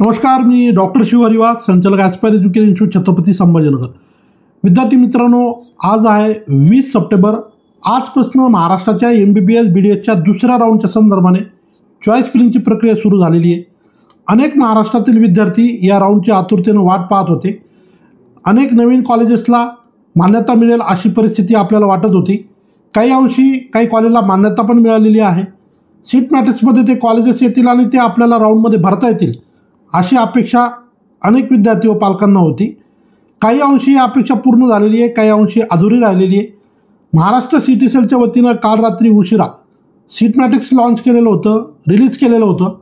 नमस्कार, मी डॉक्टर शिवहरिवार, संचालक aspire education institute, Chhatrapati Sambhajinagar. विद्यार्थी मित्रांनो, आज आहे 20 सप्टेंबर. आजपासून महाराष्ट्राच्या MBBS BDSच्या दुसऱ्या राऊंडच्या संदर्भाने चॉईस फिलिंगची प्रक्रिया सुरू झालेली आहे. अनेक महाराष्ट्रातील विद्यार्थी या राऊंडची आतुरतेनं वाट पाहत होते. अनेक नवीन कॉलेजेसला मान्यता मिळेल अशी परिस्थिती आपल्याला वाटत होती. काही अंशी काही कॉलेजला मान्यता पण मिळालेली आहे. सीट मॅट्रिक्समध्ये ते कॉलेजेस येतील आणि ते आपल्याला राऊंडमध्ये भरता येतील अशी अपेक्षा अनेक विद्यार्थी व पालकांना होती. काही अंशी ही अपेक्षा पूर्ण झालेली आहे, काही अंशी अधुरी राहिलेली आहे. महाराष्ट्र CT सेलच्या वतीनं काल रात्री उशिरा सीट मॅट्रिक्स लॉन्च केलेलं होतं, रिलीज केलेलं होतं.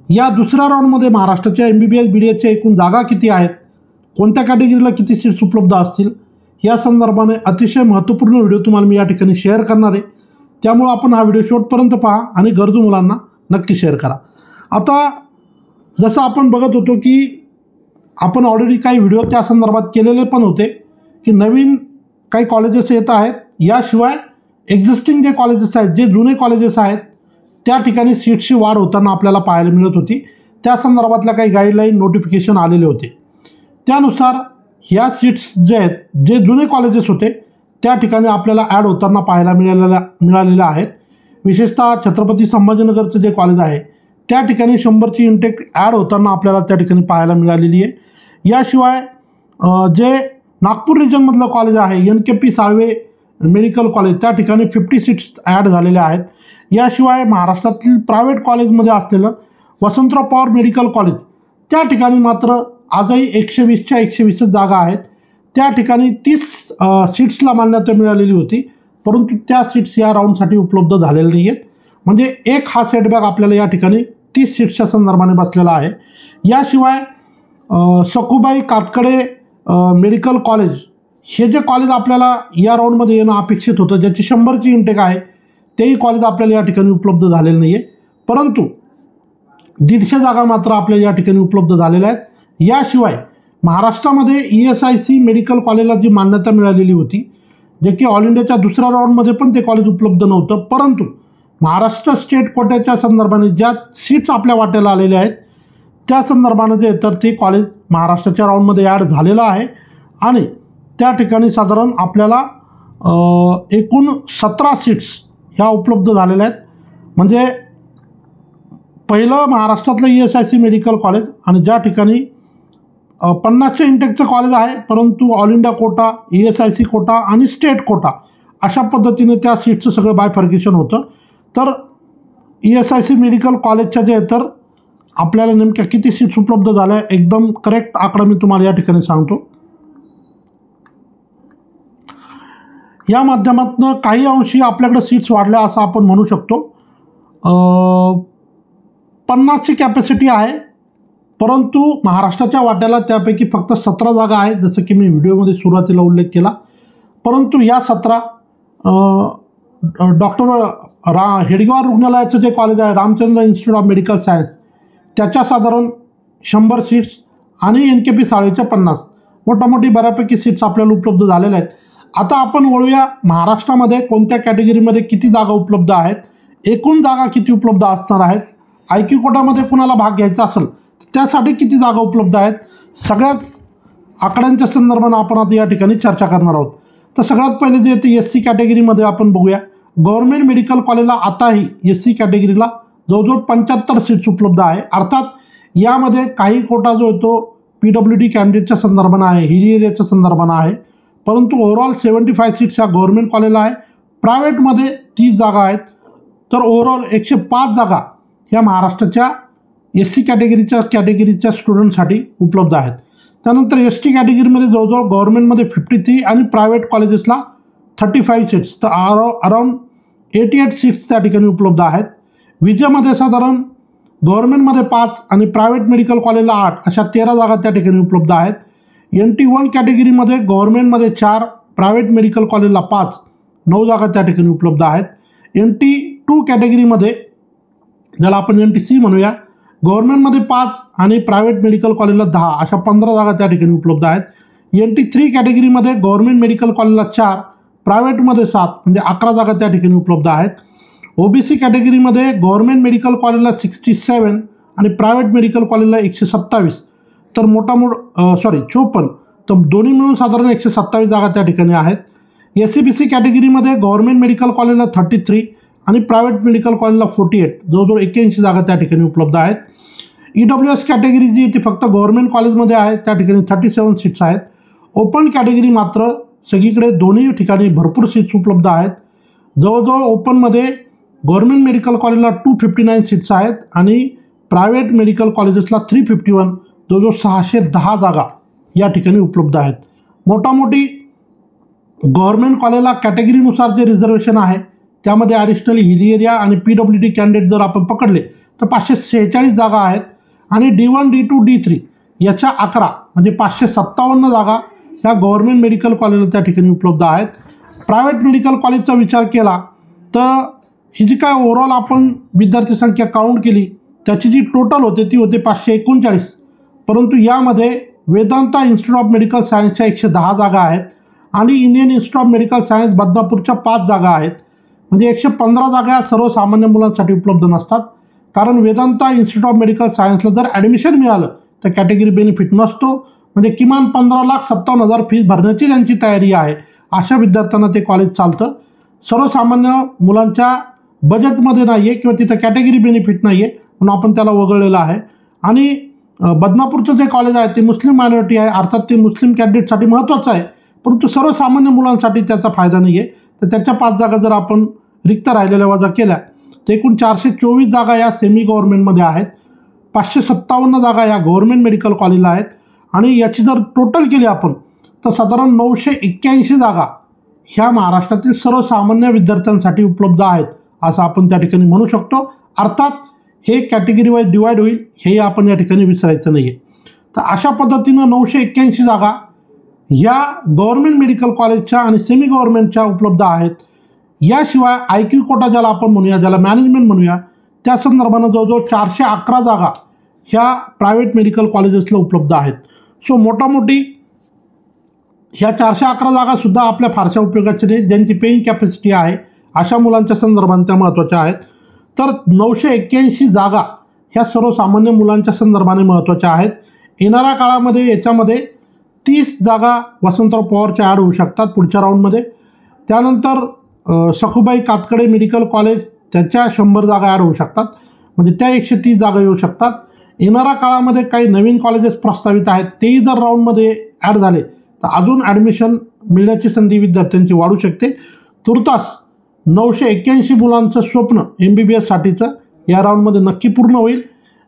या दुसऱ्या राऊंडमध्ये महाराष्ट्राच्या MBBS BDSच्या एकूण जागा किती आहेत, कोणत्या कॅटेगरीला किती सीट्स उपलब्ध असतील, या संदर्भाने अतिशय महत्त्वपूर्ण व्हिडिओ तुम्हाला मी या ठिकाणी शेअर करणार आहे. त्यामुळं आपण हा व्हिडिओ शेवटपर्यंत पहा आणि गरजू मुलांना नक्की शेअर करा. आता जसं आपण बघत होतो की आपण ऑलरेडी काही व्हिडिओ त्या संदर्भात केलेले पण होते की नवीन काही कॉलेजेस येत आहेत. याशिवाय एक्झिस्टिंग जे कॉलेजेस आहेत, जे जुने कॉलेजेस आहेत, त्या ठिकाणी सीट्सची वाढ होताना आपल्याला पाहायला मिळत होती. त्या संदर्भातल्या काही गाईडलाईन नोटिफिकेशन आलेले होते. त्यानुसार ह्या सीट्स जे आहेत, जे जुने कॉलेजेस होते त्या ठिकाणी आपल्याला ॲड होताना पाहायला मिळालेल्या आहेत. विशेषतः छत्रपती संभाजीनगरचं जे कॉलेज आहे त्या ठिकाणी 100ची इंटेक ॲड होताना आपल्याला त्या ठिकाणी पाहायला मिळालेली आहे. याशिवाय जे नागपूर रिजनमधलं कॉलेज आहे NKP साळवे मेडिकल कॉलेज, त्या ठिकाणी 50 सीट्स ॲड झालेल्या आहेत. याशिवाय महाराष्ट्रातील प्रायव्हेट कॉलेजमध्ये असलेलं वसंतराव पवार मेडिकल कॉलेज, त्या ठिकाणी मात्र आजही 120च्या 120 जागा आहेत. त्या ठिकाणी 30 सीट्सला मान्यता मिळालेली होती, परंतु त्या सीट्स या राऊंडसाठी उपलब्ध झालेल्या नाही आहेत. म्हणजे एक हा सेटबॅक आपल्याला या ठिकाणी 30 सीट्सच्या संदर्भाने बसलेला आहे. याशिवाय सखुबाई कातकडे मेडिकल कॉलेज, हे जे कॉलेज आपल्याला या राऊंडमध्ये येणं अपेक्षित होतं, ज्याची 100ची इंटेक आहे, तेही कॉलेज आपल्याला या ठिकाणी उपलब्ध झालेलं नाही आहे. परंतु 150 जागा मात्र आपल्याला या ठिकाणी उपलब्ध झालेल्या आहेत. याशिवाय महाराष्ट्रामध्ये ESIC मेडिकल कॉलेजला जी मान्यता मिळालेली होती, जे की ऑल इंडियाच्या दुसऱ्या राऊंडमध्ये पण ते कॉलेज उपलब्ध नव्हतं, परंतु महाराष्ट्र स्टेट कोट्याच्या संदर्भाने ज्या सीट्स आपल्या वाट्याला आलेल्या आहेत त्या संदर्भानं जे तर ते कॉलेज महाराष्ट्राच्या राऊंडमध्ये ॲड झालेलं आहे. आणि त्या ठिकाणी साधारण आपल्याला एकूण 17 सीट्स ह्या उपलब्ध झालेल्या आहेत. म्हणजे पहिलं महाराष्ट्रातलं ESIC मेडिकल कॉलेज, आणि ज्या ठिकाणी 50च्या इंटेकचं कॉलेज आहे, परंतु all India quota, ESIC quota आणि स्टेट कोटा अशा पद्धतीने त्या सीटचं सगळं बायफर्गेशन होतं. तर ESIC मेडिकल कॉलेजच्या जे तर आपल्याला नेमक्या किती सीट्स उपलब्ध झाल्या, एकदम करेक्ट आकडा मी तुम्हाला या ठिकाणी सांगतो. या माध्यमातून काही अंशी आपल्याकडे सीट्स वाढल्या असं आपण म्हणू शकतो. 50ची कॅपॅसिटी आहे, परंतु महाराष्ट्राच्या वाट्याला त्यापैकी फक्त 17 जागा आहेत, जसं की मी व्हिडिओमध्ये सुरुवातीला उल्लेख केला. परंतु या 17 डॉक्टर हेडगेवार रुग्णालयाचं जे कॉलेज आहे, Ramchandra institute of medical science, त्याच्या साधारण 100 सीट्स आणि NKP साळवेच्या 50, मोठामोठी बऱ्यापैकी सीट्स आपल्याला उपलब्ध झालेल्या आहेत. आता आपण वळूया महाराष्ट्रामध्ये कोणत्या कॅटेगरीमध्ये किती जागा उपलब्ध आहेत, एकूण जागा किती उपलब्ध असणार आहेत, IQ कोटामध्ये कुणाला भाग घ्यायचा असेल त्यासाठी किती जागा उपलब्ध आहेत, सगळ्याच आकड्यांच्या संदर्भानं आपण आता या ठिकाणी चर्चा करणार आहोत. तर सगळ्यात पहिले जे ते SC कॅटेगरीमध्ये आपण बघूया. गव्हर्नमेंट मेडिकल कॉलेजला आताही SC कॅटेगरीला जवळजवळ 75 सीट्स उपलब्ध आहे. अर्थात यामध्ये काही कोटा जो आहे तो PWD कॅन्डिडेटच्या संदर्भानं आहे, हिली एरियाच्या संदर्भानं आहे, परंतु ओव्हरऑल 75 सीट्स ह्या गव्हर्नमेंट कॉलेजला आहे. प्रायव्हेटमध्ये 30 जागा आहेत. तर ओव्हरऑल 105 जागा ह्या महाराष्ट्राच्या SC कॅटेगरीच्या स्टुडंटसाठी उपलब्ध आहेत. त्यानंतर ST कॅटेगरीमध्ये जवळजवळ गव्हर्नमेंटमध्ये 53 आणि प्रायव्हेट कॉलेजेसला 35 सीट्स, तर अराऊंड 88 सीट्स त्या ठिकाणी उपलब्ध आहेत. विजयमध्ये साधारण गव्हर्नमेंटमध्ये 5 आणि प्रायव्हेट मेडिकल कॉलेजला 8 अशा 13 जागा त्या ठिकाणी उपलब्ध आहेत. NT1 कॅटेगरीमध्ये गव्हर्नमेंटमध्ये 4, प्रायव्हेट मेडिकल कॉलेजला 5, 9 जागा त्या ठिकाणी उपलब्ध आहेत. NT2 कॅटेगरीमध्ये, ज्याला आपण NTC म्हणूया, गव्हर्नमेंटमध्ये 5 आणि प्रायव्हेट मेडिकल कॉलेजला 10 अशा 15 जागा त्या ठिकाणी उपलब्ध आहेत. NT3 कॅटेगरीमध्ये गव्हर्नमेंट मेडिकल कॉलेजला 4, प्रायव्हेटमध्ये 7 म्हणजे 11 जागा त्या ठिकाणी उपलब्ध आहेत. OBC कॅटेगरीमध्ये गव्हर्नमेंट मेडिकल कॉलेजला 67 आणि प्रायव्हेट मेडिकल कॉलेजला 127, तर 54, तर दोन्ही मिळून साधारण 127 जागा त्या ठिकाणी आहेत. SCBC कॅटेगरीमध्ये गव्हर्नमेंट मेडिकल कॉलेजला 33 आणि प्रायव्हेट मेडिकल कॉलेजला 48, जवळजवळ 81 जागा त्या ठिकाणी उपलब्ध आहेत. EWS कॅटेगरी जी ती फक्त गव्हर्नमेंट कॉलेजमध्ये आहे, त्या ठिकाणी 37 सीट्स आहेत. ओपन कॅटेगरी मात्र सगळीकडे दोन्ही ठिकाणी भरपूर सीट्स उपलब्ध आहेत. जवळजवळ ओपनमध्ये गव्हर्नमेंट मेडिकल कॉलेजला 259 सीट्स आहेत आणि प्रायव्हेट मेडिकल कॉलेजेसला 351, जवळजवळ 610 जागा या ठिकाणी उपलब्ध आहेत. मोठामोठी गव्हर्नमेंट कॉलेजला कॅटेगरीनुसार जे रिझर्वेशन आहे त्यामध्ये ॲडिशनली हिली एरिया आणि PWD कॅन्डिडेट जर आपण पकडले तर 546 जागा आहेत आणि D1, D2, D3 याच्या 11 म्हणजे 557 जागा ह्या गव्हर्नमेंट मेडिकल कॉलेजला त्या ठिकाणी उपलब्ध आहेत. प्रायव्हेट मेडिकल कॉलेजचा विचार केला तर ही जी काय ओव्हरऑल आपण विद्यार्थी संख्या काउंट केली त्याची जी टोटल होते ती होते 539, परंतु यामध्ये वेदांता इन्स्टिट्यूट ऑफ मेडिकल सायन्सच्या 110 जागा आहेत आणि Indian institute of medical science बदनापूरच्या 5 जागा आहेत. म्हणजे 115 जागा या सर्वसामान्य मुलांसाठी उपलब्ध नसतात, कारण वेदांता इन्स्टिट्यूट ऑफ मेडिकल सायन्सला जर ॲडमिशन मिळालं तर कॅटेगरी बेनिफिट नसतो. म्हणजे किमान 15,57,000 फीस भरण्याची त्यांची तयारी आहे. अशा विद्यार्थ्यांना ते कॉलेज चालतं. सर्वसामान्य मुलांच्या बजेटमध्ये नाही आहे किंवा तिथं कॅटेगरी बेनिफिट नाही आहे म्हणून आपण त्याला वगळलेलं आहे. आणि बदनापूरचं जे कॉलेज आहे ते मुस्लिम मायनॉरिटी आहे, अर्थात ते मुस्लिम कॅन्डिडेटसाठी महत्त्वाचं आहे, परंतु सर्वसामान्य मुलांसाठी त्याचा फायदा नाही आहे. तर त्याच्या 5 जागा जर आपण रिक्त राहिलेल्या वजा केल्या तर एकूण 424 जागा या सेमी गव्हर्नमेंटमध्ये आहेत, 557 जागा या गव्हर्नमेंट मेडिकल कॉलेजला आहेत आणि याची जर टोटल केली आपण तर साधारण 981 जागा ह्या महाराष्ट्रातील सर्वसामान्य विद्यार्थ्यांसाठी उपलब्ध आहेत असं आपण त्या ठिकाणी म्हणू शकतो. अर्थात हे कॅटेगरी वाईज डिवाईड होईल हेही आपण या ठिकाणी विसरायचं नाही आहे. तर अशा पद्धतीनं 981 जागा ह्या गव्हर्नमेंट मेडिकल कॉलेजच्या आणि सेमी गव्हर्नमेंटच्या उपलब्ध आहेत. याशिवाय IQ कोटा ज्याला आपण म्हणूया, ज्याला मॅनेजमेंट म्हणूया, त्या संदर्भानं जवळजवळ 411 जागा ह्या प्रायव्हेट मेडिकल कॉलेजेसला उपलब्ध आहेत. सो मोठामोठी ह्या 411 जागासुद्धा आपल्या फारशा उपयोगाच्या नाही, ज्यांची पेईंग कॅपॅसिटी आहे अशा मुलांच्या संदर्भात त्या महत्त्वाच्या आहेत. तर 981 जागा ह्या सर्वसामान्य मुलांच्या संदर्भाने महत्त्वाच्या आहेत. येणाऱ्या काळामध्ये याच्यामध्ये 30 जागा वसंतराव पवारच्या ॲड होऊ शकतात पुढच्या राऊंडमध्ये. त्यानंतर सखुबाई कातकडे मेडिकल कॉलेज त्याच्या 100 जागा ॲड होऊ शकतात, म्हणजे त्या 130 जागा येऊ शकतात. येणाऱ्या काळामध्ये काही नवीन कॉलेजेस प्रस्तावित आहेत, तेही जर राऊंडमध्ये ॲड झाले तर अजून ॲडमिशन मिळण्याची संधी विद्यार्थ्यांची वाढू शकते. तुर्तास 981 मुलांचं स्वप्न MBBSसाठीचं या राऊंडमध्ये नक्की पूर्ण होईल.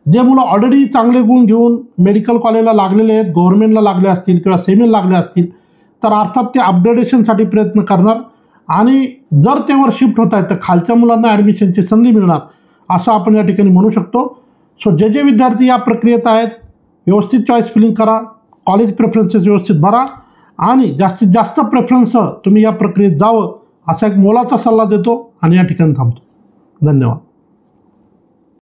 जे मुलं ऑलरेडी चांगले गुण घेऊन मेडिकल कॉलेजला लागलेले आहेत, गव्हर्नमेंटला लागले असतील किंवा सेमीला लागले असतील तर अर्थात ते अपग्रेडेशनसाठी प्रयत्न करणार आणि जर ते वर शिफ्ट होत आहेत तर खालच्या मुलांना ॲडमिशनची संधी मिळणार असं आपण या ठिकाणी म्हणू शकतो. सो जे विद्यार्थी या प्रक्रियेत आहेत व्यवस्थित चॉईस फिलिंग करा, कॉलेज प्रेफरन्सेस व्यवस्थित भरा आणि जास्तीत जास्त प्रेफरन्स तुम्ही या प्रक्रियेत जावं असा एक मोलाचा सल्ला देतो आणि या ठिकाणी थांबतो. धन्यवाद.